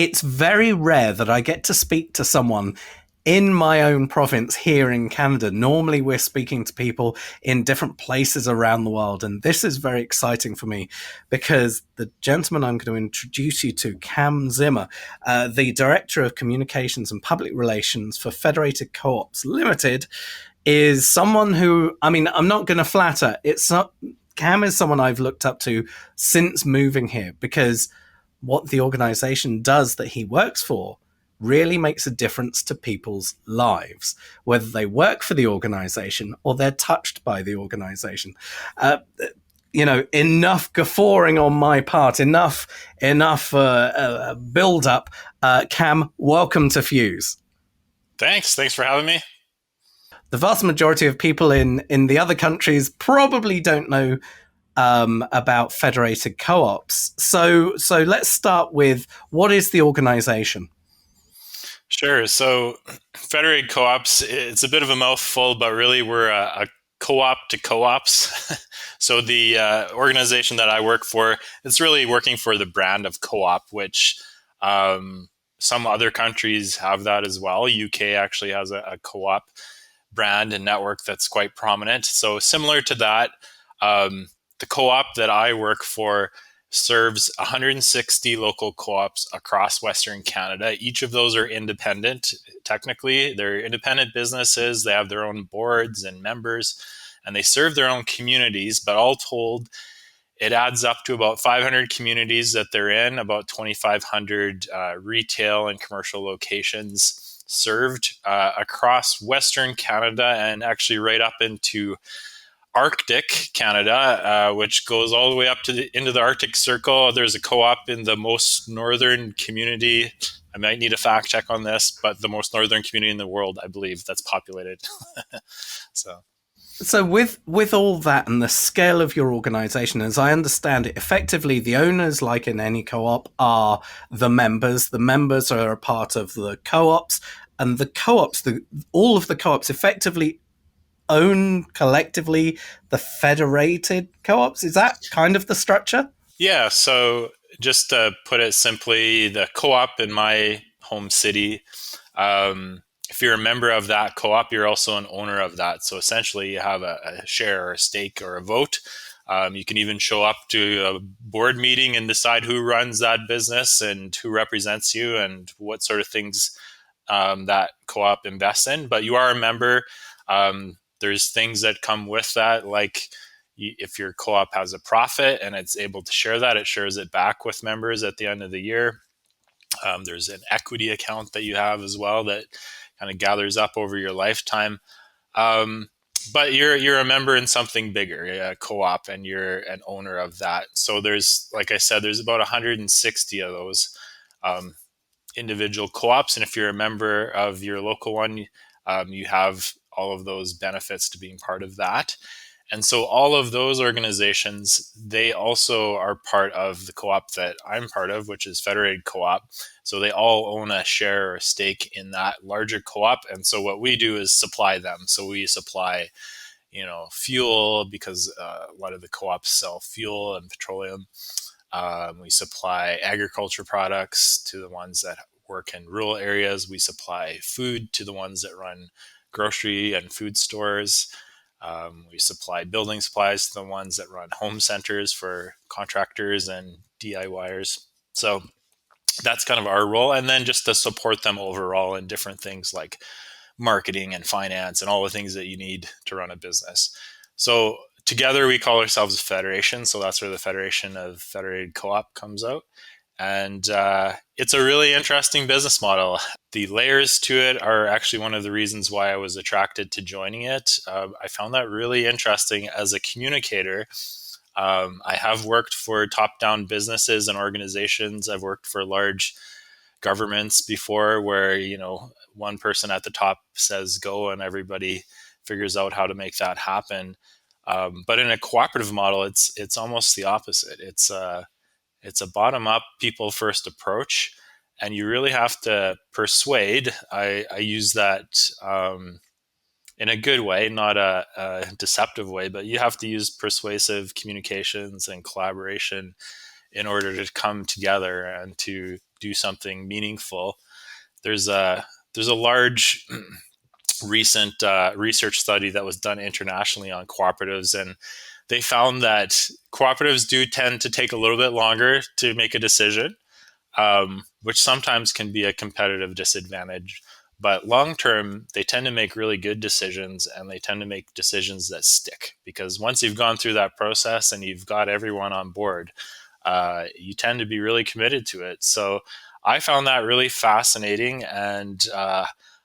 it's very rare that I get to speak to someone in my own province here in Canada. Normally, we're speaking to people in different places around the world. And this is very exciting for me because the gentleman I'm going to introduce you to, Cam Zimmer, the Director of Communications and Public Relations for Federated Co-ops Limited, is someone who, I mean, I'm not going to flatter. Cam is someone I've looked up to since moving here because what the organization does that he works for really makes a difference to people's lives, whether they work for the organization or they're touched by the organization. Enough guffawing on my part, enough build up. Cam, welcome to Fuse. Thanks for having me. The vast majority of people in the other countries probably don't know about Federated Co-ops. So let's start with, what is the organization? Sure. So Federated Co-ops, it's a bit of a mouthful, but really we're a co-op to co-ops. So the organization that I work for, it's really working for the brand of co-op, which some other countries have that as well. UK actually has a co-op brand and network that's quite prominent. So similar to that, the co-op that I work for serves 160 local co-ops across Western Canada. Each of those are independent. Technically, they're independent businesses. They have their own boards and members, and they serve their own communities. But all told, it adds up to about 500 communities that they're in, about 2,500 retail and commercial locations served across Western Canada and actually right up into Arctic Canada, which goes all the way up to into the Arctic Circle. There's a co-op in the most northern community. I might need a fact check on this, but the most northern community in the world, I believe, that's populated. So with all that and the scale of your organization, as I understand it, effectively the owners, like in any co-op, are the members. The members are a part of the co-ops, and the co-ops, all of the co-ops effectively own collectively the Federated Co-ops. Is that kind of the structure? Yeah, so just to put it simply, the co-op in my home city, if you're a member of that co-op, you're also an owner of that. So essentially you have a share or a stake or a vote. You can even show up to a board meeting and decide who runs that business and who represents you and what sort of things that co-op invests in. But you are a member. There's things that come with that, like if your co-op has a profit and it's able to share that, it shares it back with members at the end of the year. There's an equity account that you have as well that kind of gathers up over your lifetime. But you're a member in something bigger, a co-op, and you're an owner of that. So there's, like I said, there's about 160 of those individual co-ops. And if you're a member of your local one, you have all of those benefits to being part of that. And so all of those organizations, they also are part of the co-op that I'm part of, which is Federated Co-op. So they all own a share or a stake in that larger co-op. And so what we do is supply them. So we supply, fuel, because a lot of the co-ops sell fuel and petroleum. We supply agriculture products to the ones that work in rural areas. We supply food to the ones that run grocery and food stores. We supply building supplies to the ones that run home centers for contractors and DIYers. So that's kind of our role. And then just to support them overall in different things like marketing and finance and all the things that you need to run a business. So together we call ourselves a federation. So that's where the Federation of Federated Co-op comes out. And it's a really interesting business model. The layers to it are actually one of the reasons why I was attracted to joining it. I found that really interesting as a communicator. I have worked for top-down businesses and organizations. I've worked for large governments before where, one person at the top says go and everybody figures out how to make that happen. But in a cooperative model, it's almost the opposite. It's a bottom-up, people-first approach, and you really have to persuade. I use that in a good way, not a deceptive way, but you have to use persuasive communications and collaboration in order to come together and to do something meaningful. There's a large recent research study that was done internationally on cooperatives, and they found that cooperatives do tend to take a little bit longer to make a decision, which sometimes can be a competitive disadvantage. But long term, they tend to make really good decisions, and they tend to make decisions that stick, because once you've gone through that process and you've got everyone on board, you tend to be really committed to it. So I found that really fascinating, and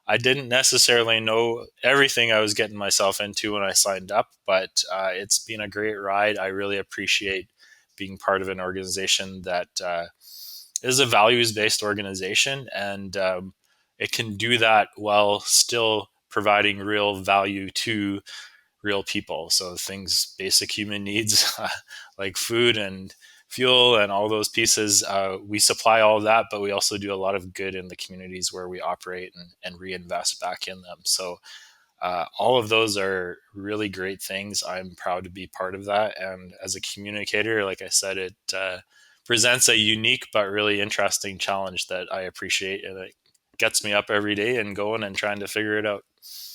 I didn't necessarily know everything I was getting myself into when I signed up, but it's been a great ride. I really appreciate being part of an organization that is a values-based organization, and it can do that while still providing real value to real people. So things, basic human needs like food and fuel and all those pieces, we supply all of that, but we also do a lot of good in the communities where we operate, and reinvest back in them. So all of those are really great things. I'm proud to be part of that. And as a communicator, like I said, it presents a unique but really interesting challenge that I appreciate, and it gets me up every day and going and trying to figure it out.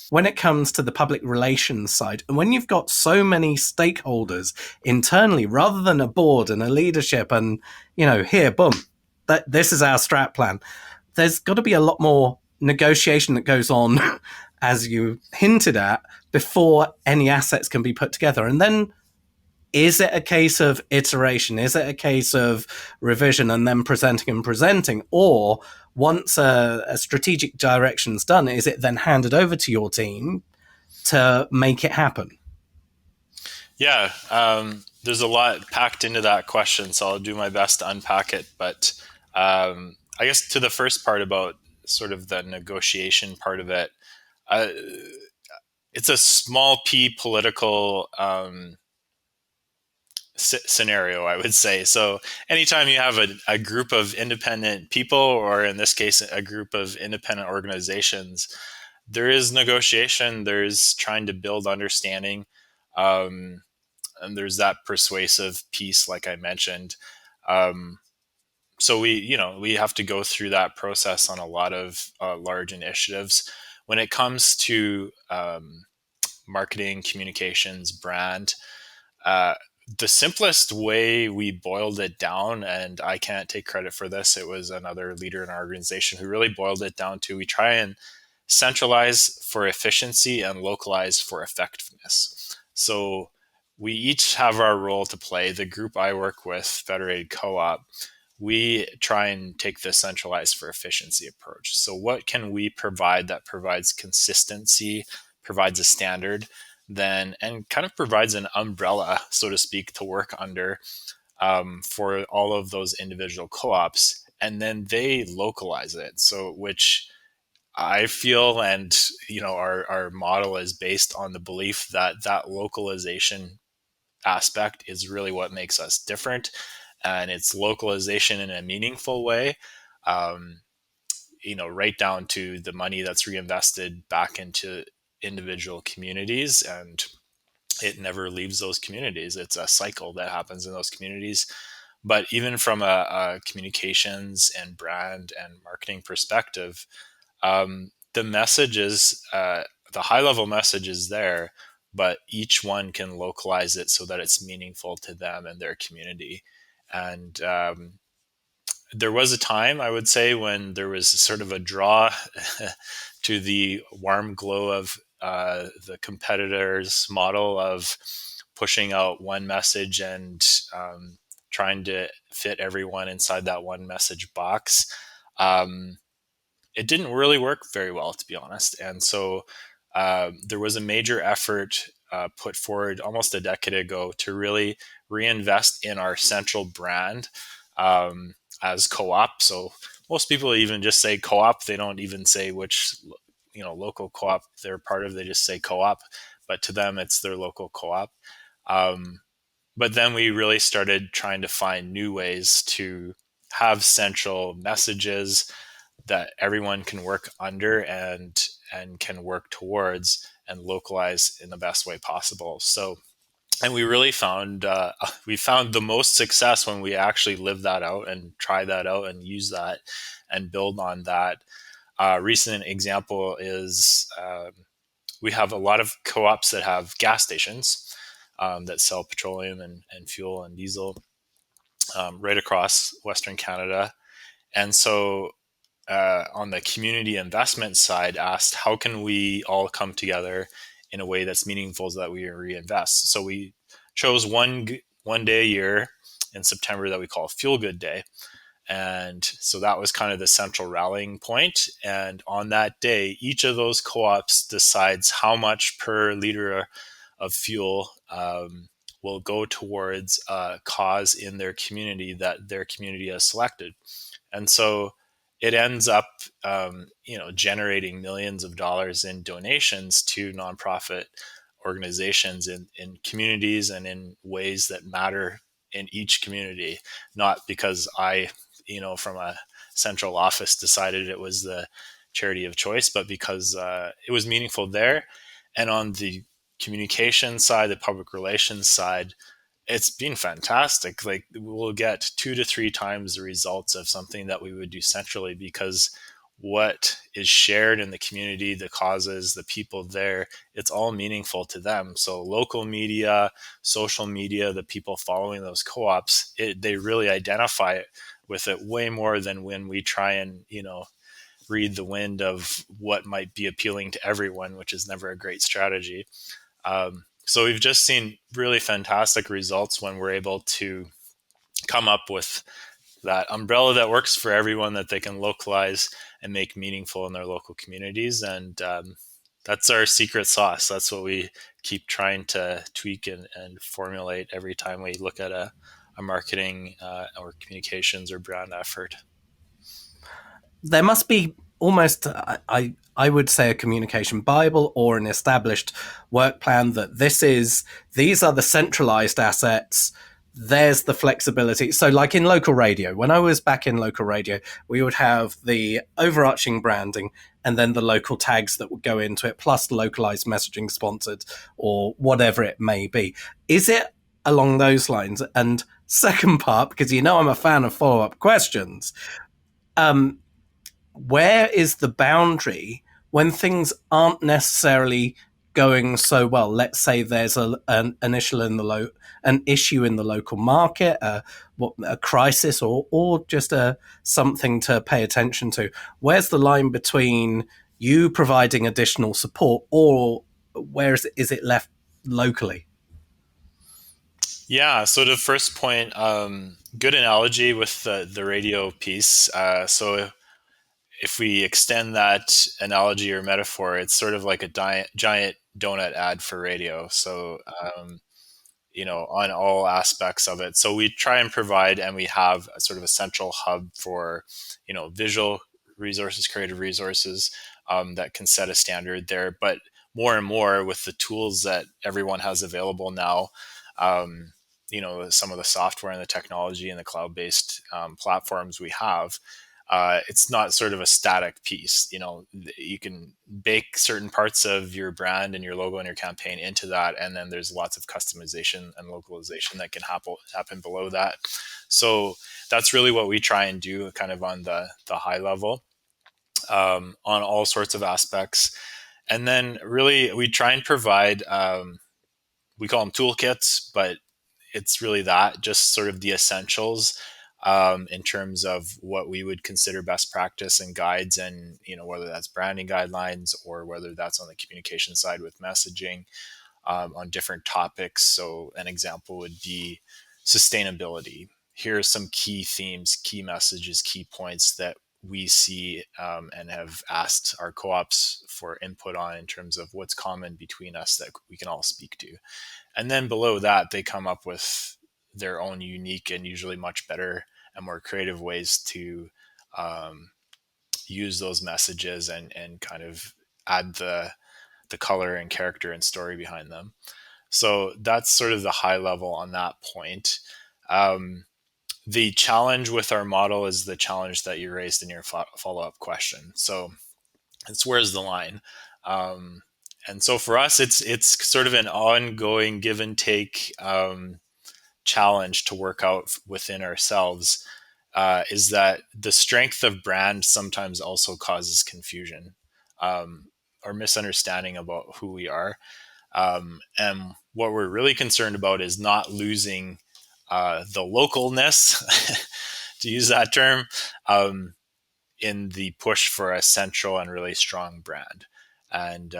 When it comes to the public relations side, and when you've got so many stakeholders internally, rather than a board and a leadership, and here, boom, this is our strat plan. There's got to be a lot more negotiation that goes on, as you hinted at, before any assets can be put together. And then, is it a case of iteration? Is it a case of revision and then presenting and presenting? Or once a strategic direction's done, is it then handed over to your team to make it happen? Yeah, there's a lot packed into that question, so I'll do my best to unpack it. But I guess to the first part about sort of the negotiation part of it, uh, it's a small p political scenario, I would say. So anytime you have a group of independent people, or in this case, a group of independent organizations, there is negotiation, there's trying to build understanding. And there's that persuasive piece, like I mentioned. Um, so we have to go through that process on a lot of large initiatives. When it comes to marketing, communications, brand, uh, the simplest way we boiled it down, and I can't take credit for this, it was another leader in our organization who really boiled it down to, we try and centralize for efficiency and localize for effectiveness. So we each have our role to play. The group I work with, Federated Co-op, we try and take the centralized for efficiency approach. So what can we provide that provides consistency, provides a standard, then, and kind of provides an umbrella, so to speak, to work under for all of those individual co-ops, and then they localize it. So which I feel, and our model is based on the belief that that localization aspect is really what makes us different, and it's localization in a meaningful way. Um, right down to the money that's reinvested back into individual communities, and it never leaves those communities. It's a cycle that happens in those communities. But even from a communications and brand and marketing perspective, the message is the high level message is there, but each one can localize it so that it's meaningful to them and their community. And there was a time, I would say, when there was sort of a draw to the warm glow of the competitors' model of pushing out one message and trying to fit everyone inside that one message box. Um, it didn't really work very well, to be honest. And so there was a major effort put forward almost a decade ago to really reinvest in our central brand as co-op. So most people even just say co-op. They don't even say which local co-op they're part of. They just say co-op, but to them it's their local co-op. But then we really started trying to find new ways to have central messages that everyone can work under and can work towards and localize in the best way possible. So And we really found we found the most success when we actually live that out and try that out and use that and build on that. Recent example is we have a lot of co-ops that have gas stations that sell petroleum and fuel and diesel right across Western Canada. And so on the community investment side, asked how can we all come together in a way that's meaningful so that we reinvest. So we chose one day a year in September that we call Fuel Good Day. And so that was kind of the central rallying point. And on that day, each of those co-ops decides how much per liter of fuel will go towards a cause in their community that their community has selected. And so it ends up, generating millions of dollars in donations to nonprofit organizations in communities and in ways that matter in each community. Not because I, from a central office decided it was the charity of choice, but because it was meaningful there. And on the communication side, the public relations side, it's been fantastic. Like we'll get 2 to 3 times the results of something that we would do centrally because what is shared in the community, the causes, the people there, it's all meaningful to them. So local media, social media, the people following those co-ops, they really identify it with it way more than when we try and, read the wind of what might be appealing to everyone, which is never a great strategy. So we've just seen really fantastic results when we're able to come up with that umbrella that works for everyone that they can localize and make meaningful in their local communities. And that's our secret sauce. That's what we keep trying to tweak and formulate every time we look at a marketing or communications or brand effort. There must be almost I would say a communication bible or an established work plan that these are the centralized assets. There's the flexibility. So like in local radio, when I was back in local radio, we would have the overarching branding and then the local tags that would go into it, plus localized messaging sponsored or whatever it may be. Is it along those lines? And second part, because I'm a fan of follow-up questions, um, where is the boundary when things aren't necessarily going so well? Let's say there's an issue in the local market, a crisis, or just something to pay attention to. Where's the line between you providing additional support, or is it left locally? Yeah. So the first point, good analogy with the radio piece. So if we extend that analogy or metaphor, it's sort of like a giant donut ad for radio. So, on all aspects of it. So we try and provide, and we have a sort of a central hub for, visual resources, creative resources that can set a standard there. But more and more with the tools that everyone has available now, some of the software and the technology and the cloud-based platforms we have, it's not sort of a static piece. You can bake certain parts of your brand and your logo and your campaign into that, and then there's lots of customization and localization that can happen below that. So that's really what we try and do, kind of on the high level, on all sorts of aspects. And then really we try and provide, we call them toolkits, but it's really that, just sort of the essentials in terms of what we would consider best practice and guides, and whether that's branding guidelines or whether that's on the communication side with messaging on different topics. So an example would be sustainability. Here are some key themes, key messages, key points that we see and have asked our co-ops for input on in terms of what's common between us that we can all speak to. And then below that, they come up with their own unique and usually much better and more creative ways to um, use those messages and kind of add the color and character and story behind them. So that's sort of the high level on that point. Um, the challenge with our model is the challenge that you raised in your follow up question. So it's where's the line? Um, And so for us, it's sort of an ongoing give and take challenge to work out within ourselves. Is that the strength of brand sometimes also causes confusion or misunderstanding about who we are. And what we're really concerned about is not losing the localness, to use that term, um, in the push for a central and really strong brand. And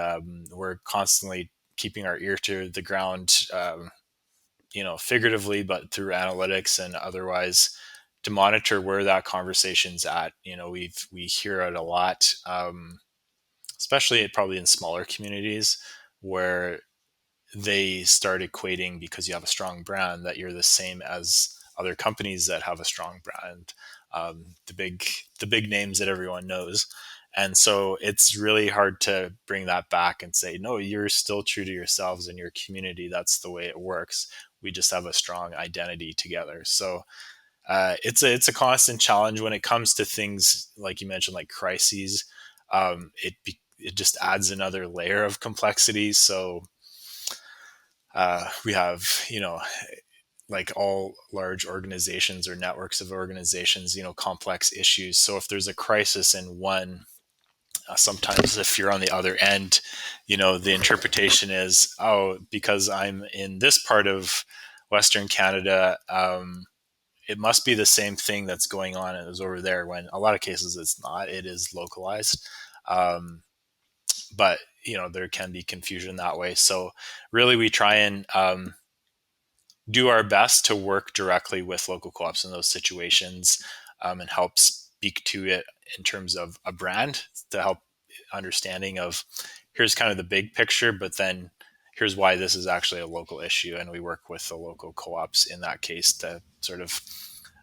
we're constantly keeping our ear to the ground, figuratively, but through analytics and otherwise to monitor where that conversation's at. We hear it a lot, especially probably in smaller communities where they start equating because you have a strong brand that you're the same as other companies that have a strong brand, the big names that everyone knows. And so it's really hard to bring that back and say, no, you're still true to yourselves and your community. That's the way it works. We just have a strong identity together. So it's a constant challenge when it comes to things like you mentioned, like crises. It just adds another layer of complexity. So we have, like all large organizations or networks of organizations, complex issues. So if there's a crisis in one, sometimes if you're on the other end, the interpretation is, oh, because I'm in this part of Western Canada, it must be the same thing that's going on as over there, when a lot of cases it's not. It is localized. But there can be confusion that way. So really we try and do our best to work directly with local co-ops in those situations, and help speak to it in terms of a brand, to help understanding of, here's kind of the big picture, but then here's why this is actually a local issue. And we work with the local co-ops in that case to sort of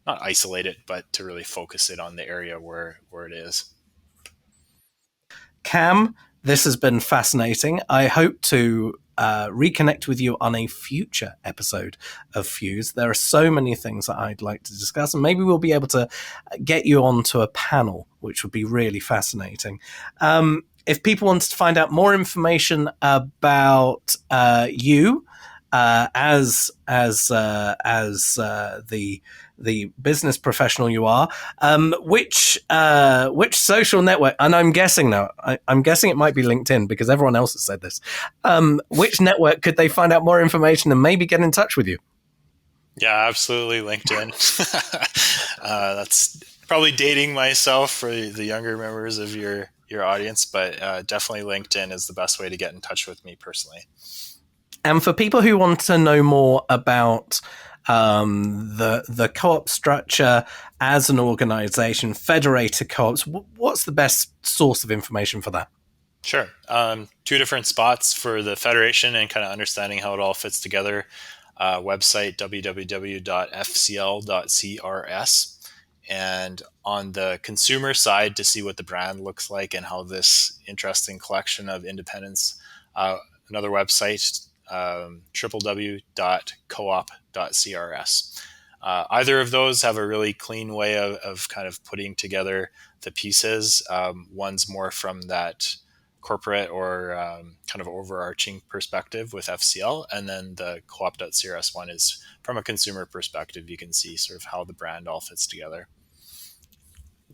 not isolate it, but to really focus it on the area where it is. Cam, this has been fascinating. I hope to reconnect with you on a future episode of Fuse. There are so many things that I'd like to discuss, and maybe we'll be able to get you onto a panel, which would be really fascinating. If people wanted to find out more information about you the business professional you are, which social network? And I'm guessing now, I'm guessing it might be LinkedIn because everyone else has said this. Which network could they find out more information and maybe get in touch with you? Yeah, absolutely, LinkedIn. That's probably dating myself for the younger members of your audience, but definitely LinkedIn is the best way to get in touch with me personally. And for people who want to know more about the co-op structure as an organization, Federated co-ops, what's the best source of information for that? Sure. Two different spots for the Federation and kind of understanding how it all fits together. Website www.fcl.crs. And on the consumer side, to see what the brand looks like and how this interesting collection of independents, another website, www.coop.crs. Either of those have a really clean way of kind of putting together the pieces. One's more from that corporate or kind of overarching perspective with FCL, and then the co-op.crs one is from a consumer perspective. You can see sort of how the brand all fits together.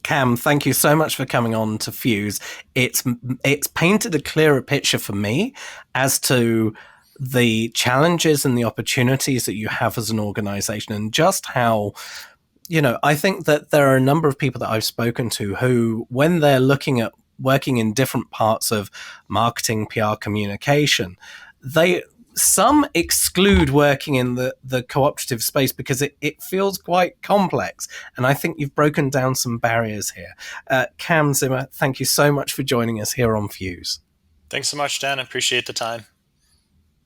Cam, thank you so much for coming on to Fuse. It's painted a clearer picture for me as to the challenges and the opportunities that you have as an organization, and just how, I think that there are a number of people that I've spoken to who, when they're looking at working in different parts of marketing, PR, communication, some exclude working in the cooperative space because it feels quite complex. And I think you've broken down some barriers here. Cam Zimmer, thank you so much for joining us here on Fuse. Thanks so much, Dan. I appreciate the time.